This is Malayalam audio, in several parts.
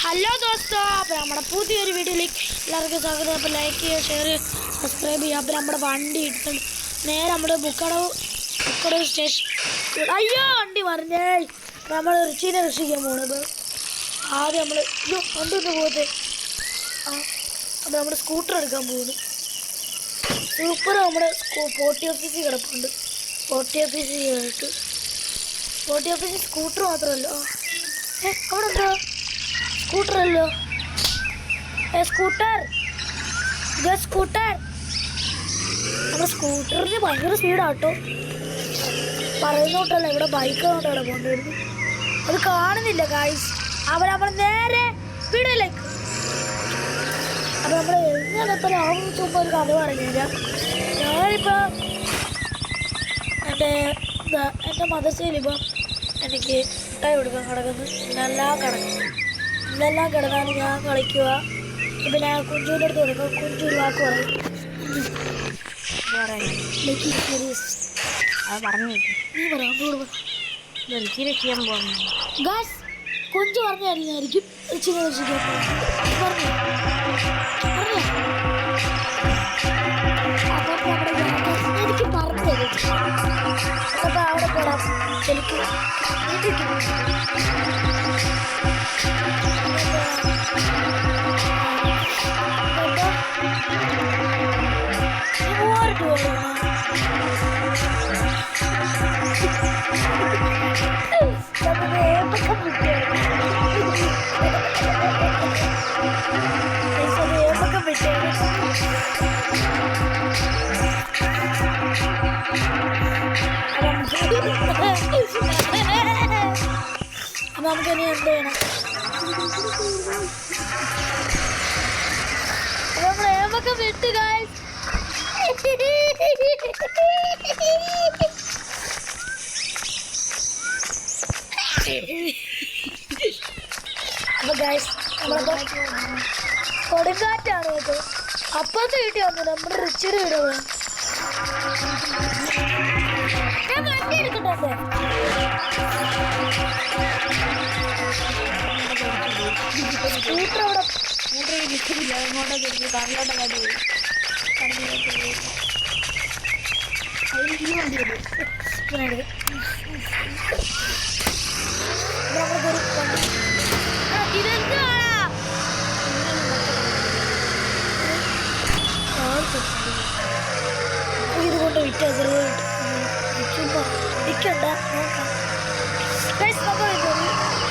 ഹലോ ദോസ്തോ, അപ്പോൾ നമ്മുടെ പുതിയൊരു വീഡിയോയിലേക്ക് എല്ലാവർക്കും സ്വാഗതം. അപ്പോൾ ലൈക്ക് ചെയ്യുക, ഷെയർ ചെയ്യുക, സബ്സ്ക്രൈബ് ചെയ്യുക. അപ്പോൾ നമ്മുടെ വണ്ടി ഇട്ടിട്ടുണ്ട് നേരെ നമ്മുടെ ബുക്കടവ് സ്റ്റേഷൻ. അയ്യോ വണ്ടി മറിഞ്ഞേ. നമ്മൾ റിച്ചിനെ രക്ഷിക്കാൻ പോകണത്. ആദ്യം നമ്മൾ വണ്ടി ഒന്ന് പോകത്തെ. അപ്പോൾ നമ്മൾ സ്കൂട്ടർ എടുക്കാൻ പോകുന്നു. സൂപ്പർ. നമ്മുടെ പോർട്ടി ഓഫീസിൽ കിടപ്പുണ്ട്. പോർട്ടി ഓഫീസിൽ സ്കൂട്ടർ മാത്രമല്ല. അവിടെ എന്താ സ്കൂട്ടറല്ലോ? സ്കൂട്ടർ നമ്മുടെ സ്കൂട്ടറിന് ഭയങ്കര സ്പീഡാട്ടോ. പറയുന്നോട്ടല്ല, ഇവിടെ ബൈക്കാണോട്ടോ അവിടെ കൊണ്ടുവരുന്നത്. അത് കാണുന്നില്ല ഗായ്സ്. നമ്മൾ നേരെ സ്പീഡിലേക്ക്. അപ്പം നമ്മൾ എങ്ങനെപ്പോൾ ആവുമ്പോൾ ഒരു കഥ പറഞ്ഞുതരാം. ഞാനിപ്പോൾ എൻ്റെ മദർസയിലിപ്പോൾ എനിക്ക് മുട്ടായി കൊടുക്കാൻ കിടക്കുന്നു. ഇന്നെല്ലാം കിടന്നാണ് ഞാൻ കളിക്കുക. ഇപ്പം ഞാൻ കുഞ്ചുവിൻ്റെ അടുത്ത് കൊടുക്കും. കുഞ്ചു ഒരു വാക്ക് പറയും. കുഞ്ചു പറഞ്ഞായിരിക്കും ഇച്ചിരി രക്ഷിക്കാൻ പറഞ്ഞു. എനിക്ക് പറഞ്ഞു തരും. അപ്പം അവിടെ പോടാം. എനിക്ക് അപ്പം നമുക്കിനി എന്ത് ചെയ്യണം? അപ്പം നമ്മൾ ഏമൊക്കെ വിട്ട് ഗായ്സ്. അപ്പൊ ഗായ്സ് നമ്മളിപ്പോ കൊടുങ്കാറ്റാണ് കേട്ടോ. അപ്പുറത്ത് വീട്ടിൽ വന്നു നമ്മുടെ റിച്ചിയുടെ വീട്. ഞാൻ വണ്ടി എടുക്കട്ടെ. സ്കൂട്ടർ അവിടെ നിൽക്കുന്നില്ല. അങ്ങോട്ടൊക്കെ കടലോട്ടെ കാട്ടി പോയി. അതിൽ വണ്ടി വരും. ഇതുകൊണ്ട് വിറ്റാ ചെറുതായിട്ട് വിൽക്കണ്ട. നോക്കാം.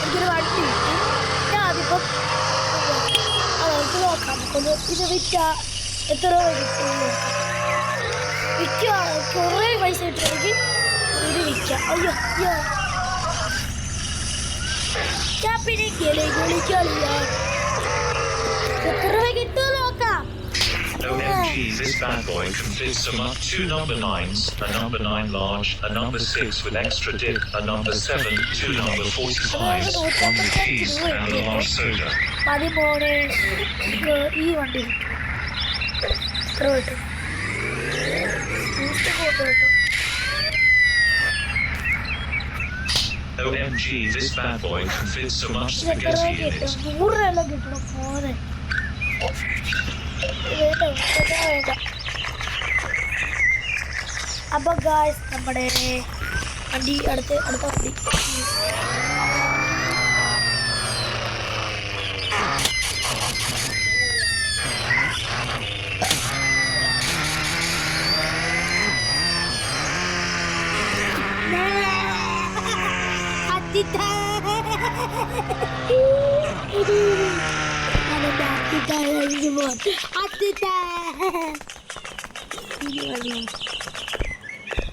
എനിക്കൊരു വണ്ടി കിട്ടി. ഞാൻ അതിപ്പം അതെനിക്ക് നോക്കാം. നമുക്കൊന്ന് ഇത് വിറ്റാ എത്ര രൂപ കിട്ടും നോക്കാം. വിൽക്കുകയാണ്. കുറേ പൈസ കിട്ടുകയാണെങ്കിൽ ഇത് വിൽക്കാം. അയ്യോ ഞാൻ പിന്നെ കളിക്കളില്ല. എത്ര രൂപ കിട്ടുമോ നോക്കാം. OMG, this bad boy consists of 2 number 9s, a number 9 large, a number 6 with extra dip, a number 7, 2 number 45s, 1 with cheese and a large soda. മതി മോനെ, ഈ വണ്ടി എത്ര കിട്ടും? OMG, this bad boy consists of much spaghetti in it. 100 രൂപ കിട്ടണം മോനെ. വേണ്ട. അപ്പൊ ഗായ്സ് നമ്മുടെ വണ്ടി അടുത്ത വണ്ടി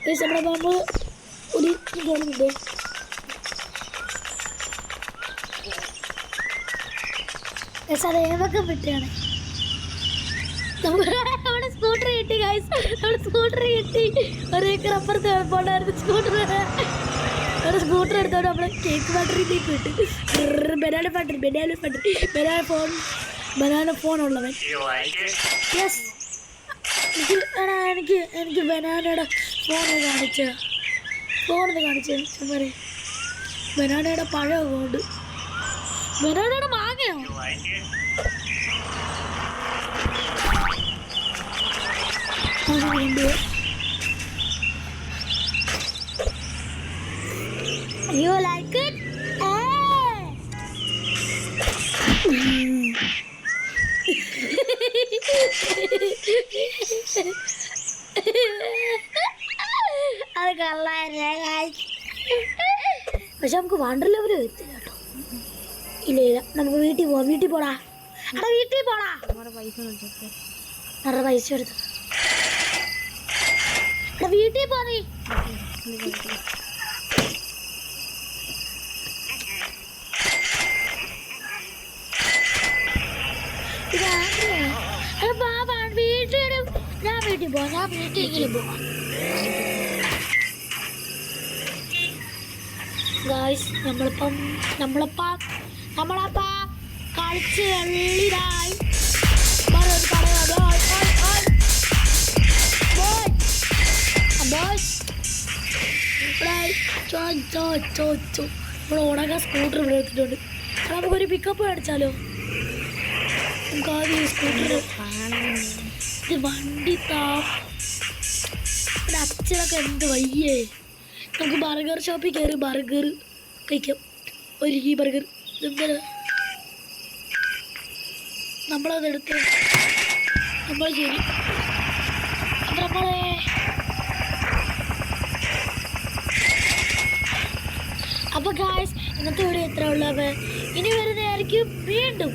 നമ്മുടെ ബാമ്പ് ഒരു ഇതുണ്ട്. അത് ഏതൊക്കെ പറ്റുകയാണ്. നമ്മുടെ സ്കൂട്ടർ കിട്ടി ഗൈസ്. നമ്മുടെ സ്കൂട്ടർ കിട്ടി. ഒരു ഏക്കർ അപ്പുറത്ത് കുഴപ്പമുണ്ടായിരുന്നു സ്കൂട്ടർ. നമ്മുടെ സ്കൂട്ടർ എടുത്തോണ്ട് നമ്മൾ കേക്ക് ഫാക്ടറിയിലേക്ക് വിട്ട്. ബനാന ഫോൺ ഉള്ളവൻ. യെസ്, എനിക്ക് ബനാനയുടെ ഫോണൊന്ന് കാണിച്ച ചുമരെ. ബനാനയുടെ പഴമൊക്കെ ഉണ്ട്. ബനാനയുടെ മാങ്ങ ഇറങ്ങിയോ? You like it? അത് കള്ളായിരുന്നേ. പക്ഷെ നമുക്ക് വണ്ടർ ലെവൽ എത്തില്ല കേട്ടോ. ഇല്ല ഇല്ല, നമുക്ക് വീട്ടിൽ പോവാം. വീട്ടിൽ പോടാ, അവിടെ വീട്ടിൽ പോടാ. വേറെ പൈസ എടുത്തു വീട്ടിൽ പോന്നീ. ഞാൻ വീട്ടിൽ പോവാം. ഞാൻ വീട്ടിലെങ്കിലും പോവാം. ഗായ്സ് നമ്മളപ്പാ കളിച്ച് വെള്ളിതായി നമ്മൾ ഓണാക്കാൻ സ്കൂട്ടർ ഇവിടെ എടുത്തിട്ടുണ്ട്. നമുക്കൊരു പിക്കപ്പ് മേടിച്ചാലോ? നമുക്ക് ആദ്യം സ്കൂട്ടർ ഇത് വണ്ടി ഇവിടെ അച്ഛനൊക്കെ എന്ത് വയ്യേ. നമുക്ക് ബർഗർ ഷോപ്പിൽ കയറി ബർഗർ കഴിക്കാം. ഒരു ഈ ബർഗർ ഇതെന്താണ് നമ്മളതെടുത്ത് നമ്മൾ ശരി നമ്മളെ അപ്പോൾ ഗായ്സ് ഇന്നത്തെ വീഡിയോ എത്ര ഉള്ളത്. ഇനി വരുന്നതായിരിക്കും വീണ്ടും